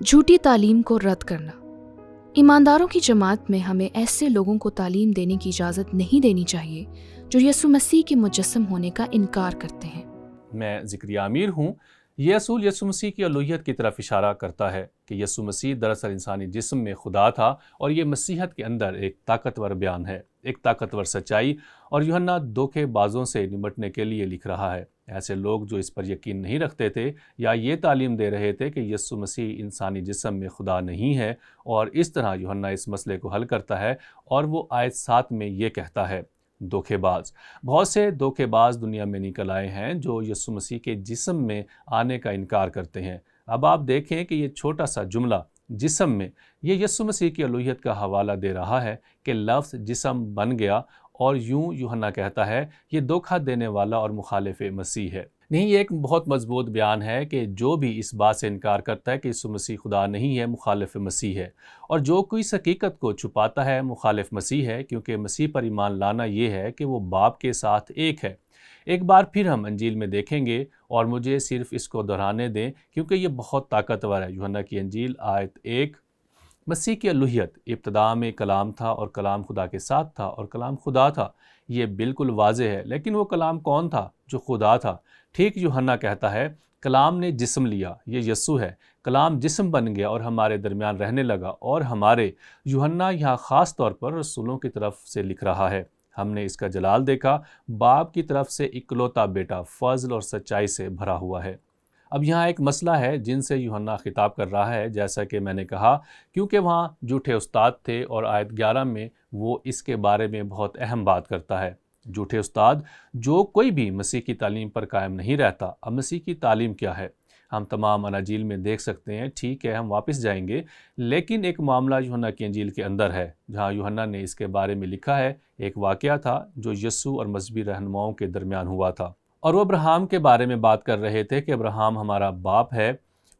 جھوٹی تعلیم کو رد کرنا۔ ایمانداروں کی جماعت میں ہمیں ایسے لوگوں کو تعلیم دینے کی اجازت نہیں دینی چاہیے جو یسوع مسیح کے مجسم ہونے کا انکار کرتے ہیں۔ میں ذکریہ امیر ہوں۔ یہ اصول یسوع مسیح کی الوہیت کی طرف اشارہ کرتا ہے کہ یسوع مسیح دراصل انسانی جسم میں خدا تھا، اور یہ مسیحیت کے اندر ایک طاقتور بیان ہے، ایک طاقتور سچائی، اور یوحنا دھوکے بازوں سے نمٹنے کے لیے لکھ رہا ہے۔ ایسے لوگ جو اس پر یقین نہیں رکھتے تھے یا یہ تعلیم دے رہے تھے کہ یسوع مسیح انسانی جسم میں خدا نہیں ہے، اور اس طرح یوحنا اس مسئلے کو حل کرتا ہے، اور وہ آیت 7 میں یہ کہتا ہے، دھوکے باز۔ بہت سے دھوکے باز دنیا میں نکل آئے ہیں جو یسوع مسیح کے جسم میں آنے کا انکار کرتے ہیں۔ اب آپ دیکھیں کہ یہ چھوٹا سا جملہ جسم میں، یہ یسوع مسیح کی الوہیت کا حوالہ دے رہا ہے کہ لفظ جسم بن گیا، اور یوں یوحنا کہتا ہے یہ دھوکہ دینے والا اور مخالف مسیح ہے۔ نہیں، یہ ایک بہت مضبوط بیان ہے کہ جو بھی اس بات سے انکار کرتا ہے کہ یسوع مسیح خدا نہیں ہے، مخالف مسیح ہے، اور جو کوئی اس حقیقت کو چھپاتا ہے، مخالف مسیح ہے، کیونکہ مسیح پر ایمان لانا یہ ہے کہ وہ باپ کے ساتھ ایک ہے۔ ایک بار پھر ہم انجیل میں دیکھیں گے، اور مجھے صرف اس کو دہرانے دیں کیونکہ یہ بہت طاقتور ہے۔ یوحنا کی انجیل آیت 1، مسیح کی الوہیت، ابتدا میں کلام تھا، اور کلام خدا کے ساتھ تھا، اور کلام خدا تھا۔ یہ بالکل واضح ہے، لیکن وہ کلام کون تھا؟ جو خدا تھا۔ ٹھیک یوحنا کہتا ہے، کلام نے جسم لیا، یہ یسوع ہے، کلام جسم بن گیا اور ہمارے درمیان رہنے لگا، اور ہمارے۔ یوحنا یہاں خاص طور پر رسولوں کی طرف سے لکھ رہا ہے۔ ہم نے اس کا جلال دیکھا، باپ کی طرف سے اکلوتا بیٹا، فضل اور سچائی سے بھرا ہوا ہے۔ اب یہاں ایک مسئلہ ہے جن سے یوحنا خطاب کر رہا ہے، جیسا کہ میں نے کہا، کیونکہ وہاں جھوٹے استاد تھے، اور آیت 11 میں وہ اس کے بارے میں بہت اہم بات کرتا ہے۔ جھوٹے استاد، جو کوئی بھی مسیح کی تعلیم پر قائم نہیں رہتا۔ اب مسیح کی تعلیم کیا ہے؟ ہم تمام اناجیل میں دیکھ سکتے ہیں، ٹھیک ہے ہم واپس جائیں گے، لیکن ایک معاملہ یوحنا کی انجیل کے اندر ہے جہاں یوحنا نے اس کے بارے میں لکھا ہے۔ ایک واقعہ تھا جو یسوع اور مذہبی رہنماؤں کے درمیان ہوا تھا، اور وہ ابراہیم کے بارے میں بات کر رہے تھے کہ ابراہیم ہمارا باپ ہے،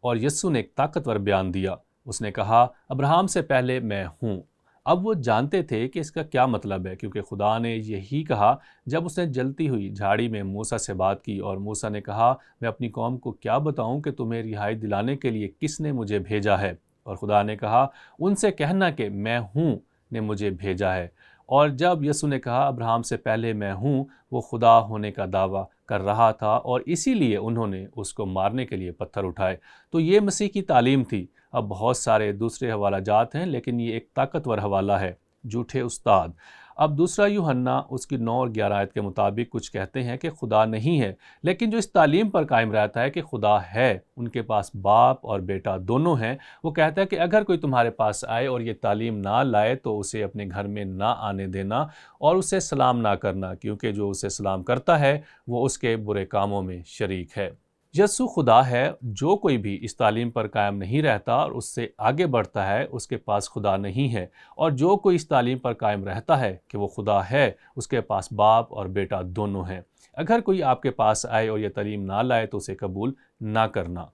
اور یسوع نے ایک طاقتور بیان دیا۔ اس نے کہا، ابراہیم سے پہلے میں ہوں۔ اب وہ جانتے تھے کہ اس کا کیا مطلب ہے، کیونکہ خدا نے یہی کہا جب اس نے جلتی ہوئی جھاڑی میں موسیٰ سے بات کی، اور موسیٰ نے کہا، میں اپنی قوم کو کیا بتاؤں کہ تمہیں رہائی دلانے کے لیے کس نے مجھے بھیجا ہے؟ اور خدا نے کہا، ان سے کہنا کہ میں ہوں نے مجھے بھیجا ہے۔ اور جب یسوع نے کہا، ابراہیم سے پہلے میں ہوں، وہ خدا ہونے کا دعویٰ کر رہا تھا، اور اسی لیے انہوں نے اس کو مارنے کے لیے پتھر اٹھائے۔ تو یہ مسیح کی تعلیم تھی۔ اب بہت سارے دوسرے حوالہ جات ہیں، لیکن یہ ایک طاقتور حوالہ ہے، جھوٹے استاد۔ اب دوسرا یوحنا اس کی 9 اور 11 آیت کے مطابق کچھ کہتے ہیں کہ خدا نہیں ہے، لیکن جو اس تعلیم پر قائم رہتا ہے کہ خدا ہے، ان کے پاس باپ اور بیٹا دونوں ہیں، وہ کہتا ہے کہ اگر کوئی تمہارے پاس آئے اور یہ تعلیم نہ لائے تو اسے اپنے گھر میں نہ آنے دینا، اور اسے سلام نہ کرنا، کیونکہ جو اسے سلام کرتا ہے وہ اس کے برے کاموں میں شریک ہے۔ یسوع خدا ہے۔ جو کوئی بھی اس تعلیم پر قائم نہیں رہتا اور اس سے آگے بڑھتا ہے، اس کے پاس خدا نہیں ہے، اور جو کوئی اس تعلیم پر قائم رہتا ہے کہ وہ خدا ہے، اس کے پاس باپ اور بیٹا دونوں ہیں۔ اگر کوئی آپ کے پاس آئے اور یہ تعلیم نہ لائے تو اسے قبول نہ کرنا۔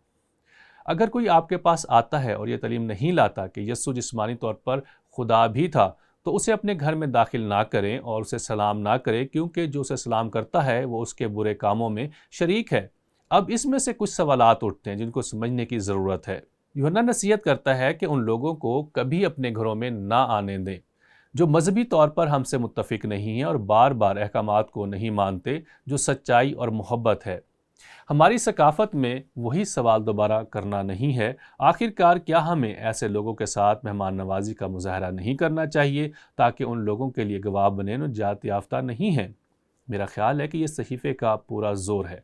اگر کوئی آپ کے پاس آتا ہے اور یہ تعلیم نہیں لاتا کہ یسوع جسمانی طور پر خدا بھی تھا، تو اسے اپنے گھر میں داخل نہ کریں اور اسے سلام نہ کریں، کیونکہ جو اسے سلام کرتا ہے وہ اس کے برے کاموں میں شریک ہے۔ اب اس میں سے کچھ سوالات اٹھتے ہیں جن کو سمجھنے کی ضرورت ہے۔ یوحنا نصیحت کرتا ہے کہ ان لوگوں کو کبھی اپنے گھروں میں نہ آنے دیں جو مذہبی طور پر ہم سے متفق نہیں ہیں اور بار بار احکامات کو نہیں مانتے جو سچائی اور محبت ہے۔ ہماری ثقافت میں وہی سوال دوبارہ کرنا نہیں ہے، آخرکار کیا ہمیں ایسے لوگوں کے ساتھ مہمان نوازی کا مظاہرہ نہیں کرنا چاہیے تاکہ ان لوگوں کے لیے گواہ بنیں جو نجات یافتہ نہیں ہیں؟ میرا خیال ہے کہ یہ صحیفے کا پورا زور ہے،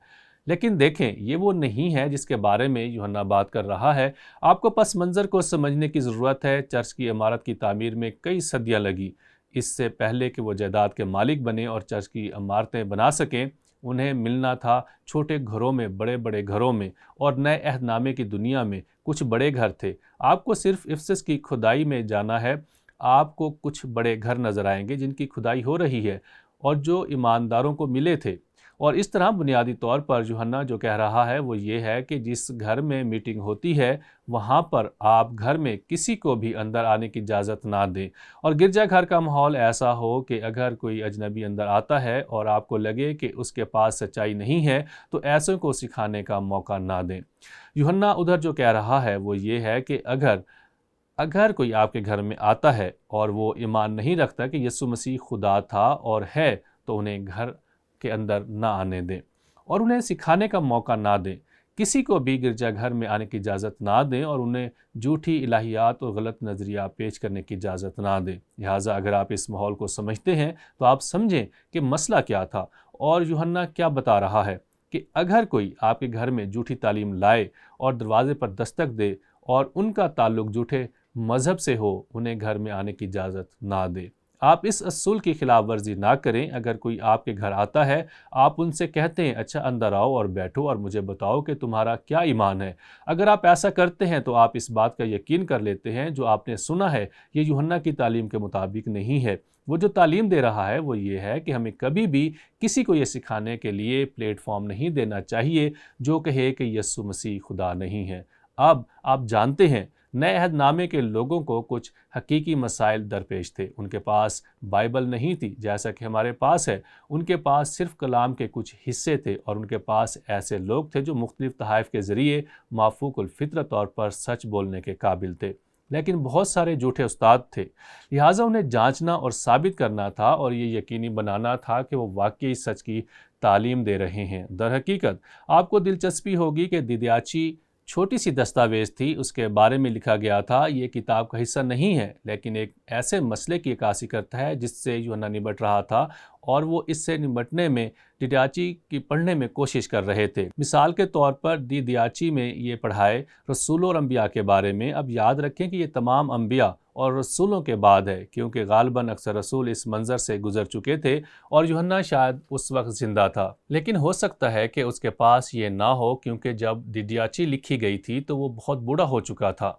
لیکن دیکھیں یہ وہ نہیں ہے جس کے بارے میں یوحنا بات کر رہا ہے۔ آپ کو پس منظر کو سمجھنے کی ضرورت ہے۔ چرچ کی عمارت کی تعمیر میں کئی صدیاں لگی، اس سے پہلے کہ وہ جائیداد کے مالک بنے اور چرچ کی عمارتیں بنا سکیں۔ انہیں ملنا تھا چھوٹے گھروں میں، بڑے بڑے گھروں میں، اور نئے عہد نامے کی دنیا میں کچھ بڑے گھر تھے۔ آپ کو صرف افسس کی کھدائی میں جانا ہے، آپ کو کچھ بڑے گھر نظر آئیں گے جن کی کھدائی ہو رہی ہے اور جو ایمانداروں کو ملے تھے، اور اس طرح بنیادی طور پر یوحنا جو کہہ رہا ہے وہ یہ ہے کہ جس گھر میں میٹنگ ہوتی ہے وہاں پر آپ گھر میں کسی کو بھی اندر آنے کی اجازت نہ دیں، اور گرجا گھر کا ماحول ایسا ہو کہ اگر کوئی اجنبی اندر آتا ہے اور آپ کو لگے کہ اس کے پاس سچائی نہیں ہے تو ایسوں کو سکھانے کا موقع نہ دیں۔ یوحنا ادھر جو کہہ رہا ہے وہ یہ ہے کہ اگر کوئی آپ کے گھر میں آتا ہے اور وہ ایمان نہیں رکھتا کہ یسوع مسیح خدا تھا اور ہے تو انہیں گھر کے اندر نہ آنے دیں اور انہیں سکھانے کا موقع نہ دیں۔ کسی کو بھی گرجا گھر میں آنے کی اجازت نہ دیں اور انہیں جھوٹی الہیات اور غلط نظریہ پیش کرنے کی اجازت نہ دیں۔ لہٰذا اگر آپ اس ماحول کو سمجھتے ہیں تو آپ سمجھیں کہ مسئلہ کیا تھا اور یوحنا کیا بتا رہا ہے کہ اگر کوئی آپ کے گھر میں جھوٹی تعلیم لائے اور دروازے پر دستک دے اور ان کا تعلق جھوٹے مذہب سے ہو، انہیں گھر میں آنے کی اجازت نہ دے۔ آپ اس اصول کی خلاف ورزی نہ کریں۔ اگر کوئی آپ کے گھر آتا ہے، آپ ان سے کہتے ہیں اچھا اندر آؤ اور بیٹھو اور مجھے بتاؤ کہ تمہارا کیا ایمان ہے۔ اگر آپ ایسا کرتے ہیں تو آپ اس بات کا یقین کر لیتے ہیں جو آپ نے سنا ہے یہ یوحنا کی تعلیم کے مطابق نہیں ہے۔ وہ جو تعلیم دے رہا ہے وہ یہ ہے کہ ہمیں کبھی بھی کسی کو یہ سکھانے کے لیے پلیٹ فارم نہیں دینا چاہیے جو کہے کہ یسوع مسیح خدا نہیں ہے۔ اب آپ جانتے ہیں نئے عہد نامے کے لوگوں کو کچھ حقیقی مسائل درپیش تھے۔ ان کے پاس بائبل نہیں تھی جیسا کہ ہمارے پاس ہے، ان کے پاس صرف کلام کے کچھ حصے تھے، اور ان کے پاس ایسے لوگ تھے جو مختلف تحائف کے ذریعے مافوق الفطرت طور پر سچ بولنے کے قابل تھے، لیکن بہت سارے جھوٹے استاد تھے۔ لہٰذا انہیں جانچنا اور ثابت کرنا تھا اور یہ یقینی بنانا تھا کہ وہ واقعی سچ کی تعلیم دے رہے ہیں۔ در حقیقت آپ کو دلچسپی ہوگی کہ دیدیاچی چھوٹی سی دستاویز تھی، اس کے بارے میں لکھا گیا تھا یہ کتاب کا حصہ نہیں ہے لیکن ایک ایسے مسئلے کی عکاسی کرتا ہے جس سے یوحنا نمٹ رہا تھا اور وہ اس سے نمٹنے میں دیدیاچی کی پڑھنے میں کوشش کر رہے تھے۔ مثال کے طور پر دیدیاچی میں یہ پڑھائے رسولوں اور انبیاء کے بارے میں۔ اب یاد رکھیں کہ یہ تمام انبیاء اور رسولوں کے بعد ہے کیونکہ غالباً اکثر رسول اس منظر سے گزر چکے تھے اور یوحنا شاید اس وقت زندہ تھا، لیکن ہو سکتا ہے کہ اس کے پاس یہ نہ ہو کیونکہ جب دیدیاچی لکھی گئی تھی تو وہ بہت بوڑھا ہو چکا تھا،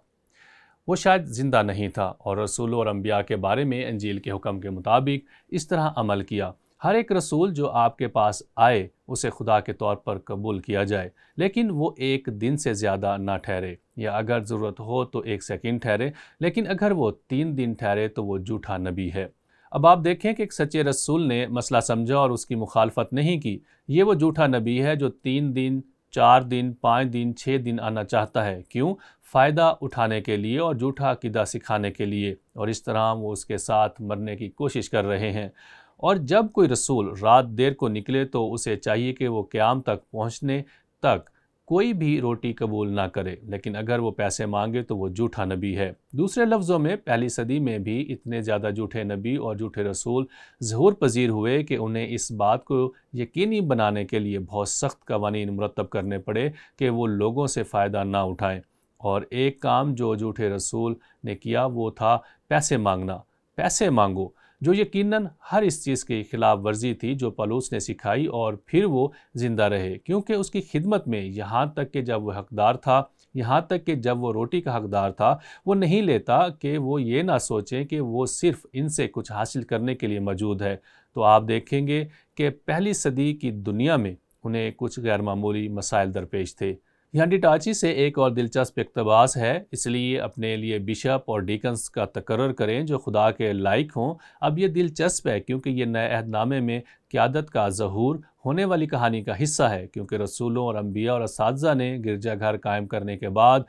وہ شاید زندہ نہیں تھا، اور رسولوں اور انبیاء کے بارے میں انجیل کے حکم کے مطابق اس طرح عمل کیا۔ ہر ایک رسول جو آپ کے پاس آئے اسے خدا کے طور پر قبول کیا جائے، لیکن وہ ایک دن سے زیادہ نہ ٹھہرے، یا اگر ضرورت ہو تو 1 سیکنڈ ٹھہرے، لیکن اگر وہ 3 دن ٹھہرے تو وہ جھوٹا نبی ہے۔ اب آپ دیکھیں کہ ایک سچے رسول نے مسئلہ سمجھا اور اس کی مخالفت نہیں کی۔ یہ وہ جھوٹا نبی ہے جو 3 دن، 4 دن، 5 دن، 6 دن آنا چاہتا ہے۔ کیوں؟ فائدہ اٹھانے کے لیے اور جھوٹا عقیدہ سکھانے کے لیے، اور اس طرح وہ اس کے ساتھ مرنے کی کوشش کر رہے ہیں۔ اور جب کوئی رسول رات دیر کو نکلے تو اسے چاہیے کہ وہ قیام تک پہنچنے تک کوئی بھی روٹی قبول نہ کرے، لیکن اگر وہ پیسے مانگے تو وہ جھوٹا نبی ہے۔ دوسرے لفظوں میں پہلی صدی میں بھی اتنے زیادہ جھوٹے نبی اور جھوٹے رسول ظہور پذیر ہوئے کہ انہیں اس بات کو یقینی بنانے کے لیے بہت سخت قوانین مرتب کرنے پڑے کہ وہ لوگوں سے فائدہ نہ اٹھائیں، اور ایک کام جو جھوٹے رسول نے کیا وہ تھا پیسے مانگنا۔ پیسے مانگو، جو یقیناً ہر اس چیز کی خلاف ورزی تھی جو پولس نے سکھائی، اور پھر وہ زندہ رہے کیونکہ اس کی خدمت میں یہاں تک کہ جب وہ حقدار تھا، یہاں تک کہ جب وہ روٹی کا حقدار تھا، وہ نہیں لیتا کہ وہ یہ نہ سوچیں کہ وہ صرف ان سے کچھ حاصل کرنے کے لیے موجود ہے۔ تو آپ دیکھیں گے کہ پہلی صدی کی دنیا میں انہیں کچھ غیر معمولی مسائل درپیش تھے۔ یہاں دیدیاچی سے ایک اور دلچسپ اقتباس ہے، اس لیے اپنے لیے بشپ اور ڈیکنز کا تقرر کریں جو خدا کے لائق ہوں۔ اب یہ دلچسپ ہے کیونکہ یہ نئے عہد نامے میں قیادت کا ظہور ہونے والی کہانی کا حصہ ہے، کیونکہ رسولوں اور انبیاء اور اساتذہ نے گرجا گھر قائم کرنے کے بعد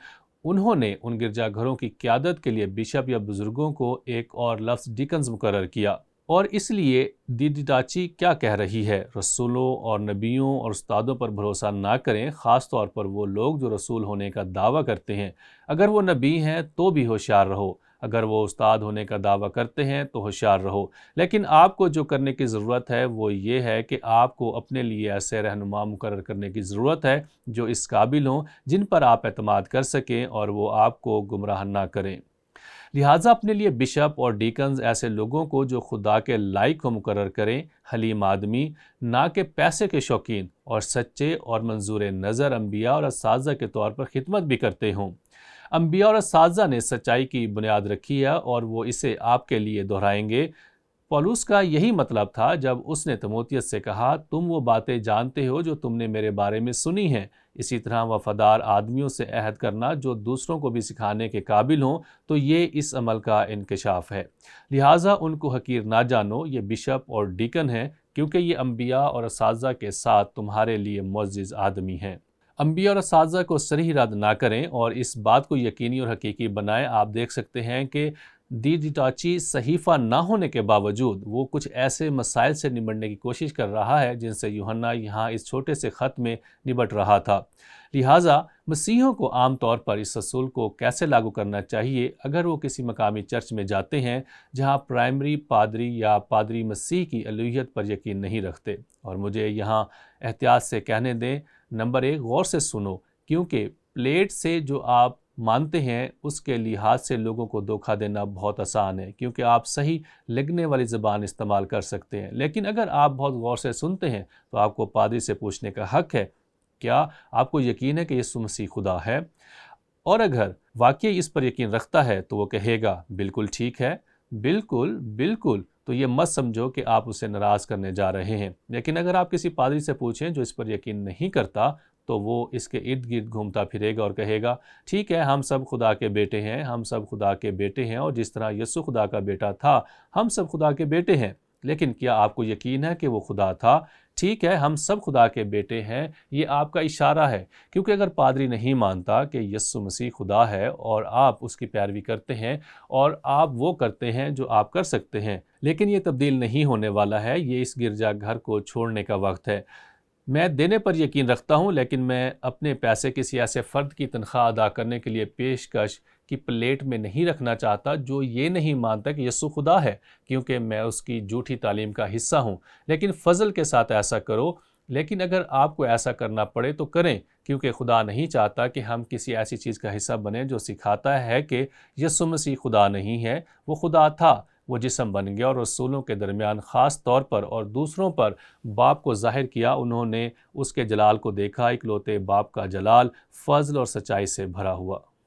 انہوں نے ان گرجا گھروں کی قیادت کے لیے بشپ یا بزرگوں کو ایک اور لفظ ڈیکنز مقرر کیا۔ اور اس لیے دیدیاچی کیا کہہ رہی ہے؟ رسولوں اور نبیوں اور استادوں پر بھروسہ نہ کریں، خاص طور پر وہ لوگ جو رسول ہونے کا دعویٰ کرتے ہیں۔ اگر وہ نبی ہیں تو بھی ہوشیار رہو، اگر وہ استاد ہونے کا دعویٰ کرتے ہیں تو ہوشیار رہو، لیکن آپ کو جو کرنے کی ضرورت ہے وہ یہ ہے کہ آپ کو اپنے لیے ایسے رہنما مقرر کرنے کی ضرورت ہے جو اس قابل ہوں، جن پر آپ اعتماد کر سکیں اور وہ آپ کو گمراہ نہ کریں۔ لہٰذا اپنے لیے بشپ اور ڈیکنز ایسے لوگوں کو جو خدا کے لائق کو مقرر کریں، حلیم آدمی، نہ کہ پیسے کے شوقین، اور سچے اور منظور نظر انبیاء اور اساتذہ کے طور پر خدمت بھی کرتے ہوں۔ انبیاء اور اساتذہ نے سچائی کی بنیاد رکھی ہے اور وہ اسے آپ کے لیے دہرائیں گے۔ پولس کا یہی مطلب تھا جب اس نے تموتیس سے کہا تم وہ باتیں جانتے ہو جو تم نے میرے بارے میں سنی ہیں، اسی طرح وفادار آدمیوں سے عہد کرنا جو دوسروں کو بھی سکھانے کے قابل ہوں، تو یہ اس عمل کا انکشاف ہے۔ لہٰذا ان کو حقیر نہ جانو، یہ بشپ اور ڈیکن ہیں، کیونکہ یہ انبیاء اور اساتذہ کے ساتھ تمہارے لیے معزز آدمی ہیں۔ انبیاء اور اساتذہ کو صریح رد نہ کریں اور اس بات کو یقینی اور حقیقی بنائیں۔ آپ دیکھ سکتے ہیں کہ ڈی ڈیٹاچی صحیفہ نہ ہونے کے باوجود وہ کچھ ایسے مسائل سے نمٹنے کی کوشش کر رہا ہے جن سے یوحنا یہاں اس چھوٹے سے خط میں نمٹ رہا تھا۔ لہٰذا مسیحیوں کو عام طور پر اس اصول کو کیسے لاگو کرنا چاہیے اگر وہ کسی مقامی چرچ میں جاتے ہیں جہاں پرائمری پادری یا پادری مسیح کی الوہیت پر یقین نہیں رکھتے۔ اور مجھے یہاں احتیاط سے کہنے دیں، نمبر 1، غور سے سنو، کیونکہ پلیٹ سے جو آپ مانتے ہیں اس کے لحاظ سے لوگوں کو دھوکہ دینا بہت آسان ہے، کیونکہ آپ صحیح لگنے والی زبان استعمال کر سکتے ہیں۔ لیکن اگر آپ بہت غور سے سنتے ہیں تو آپ کو پادری سے پوچھنے کا حق ہے، کیا آپ کو یقین ہے کہ یسوع مسیح خدا ہے؟ اور اگر واقعی اس پر یقین رکھتا ہے تو وہ کہے گا بالکل ٹھیک ہے، بالکل بالکل، تو یہ مت سمجھو کہ آپ اسے ناراض کرنے جا رہے ہیں۔ لیکن اگر آپ کسی پادری سے پوچھیں جو اس پر یقین نہیں کرتا تو وہ اس کے ارد گرد گھومتا پھرے گا اور کہے گا ٹھیک ہے، ہم سب خدا کے بیٹے ہیں، ہم سب خدا کے بیٹے ہیں، اور جس طرح یسوع خدا کا بیٹا تھا ہم سب خدا کے بیٹے ہیں۔ لیکن کیا آپ کو یقین ہے کہ وہ خدا تھا؟ ٹھیک ہے، ہم سب خدا کے بیٹے ہیں، یہ آپ کا اشارہ ہے، کیونکہ اگر پادری نہیں مانتا کہ یسوع مسیح خدا ہے اور آپ اس کی پیروی کرتے ہیں اور آپ وہ کرتے ہیں جو آپ کر سکتے ہیں، لیکن یہ تبدیل نہیں ہونے والا ہے، یہ اس گرجا گھر کو چھوڑنے کا وقت ہے۔ میں دینے پر یقین رکھتا ہوں، لیکن میں اپنے پیسے کسی ایسے فرد کی تنخواہ ادا کرنے کے لیے پیشکش کی پلیٹ میں نہیں رکھنا چاہتا جو یہ نہیں مانتا کہ یسوع خدا ہے، کیونکہ میں اس کی جھوٹی تعلیم کا حصہ ہوں۔ لیکن فضل کے ساتھ ایسا کرو، لیکن اگر آپ کو ایسا کرنا پڑے تو کریں، کیونکہ خدا نہیں چاہتا کہ ہم کسی ایسی چیز کا حصہ بنیں جو سکھاتا ہے کہ یسوع مسیح خدا نہیں ہے۔ وہ خدا تھا، وہ جسم بن گیا اور رسولوں کے درمیان خاص طور پر اور دوسروں پر باپ کو ظاہر کیا۔ انہوں نے اس کے جلال کو دیکھا، اکلوتے باپ کا جلال، فضل اور سچائی سے بھرا ہوا۔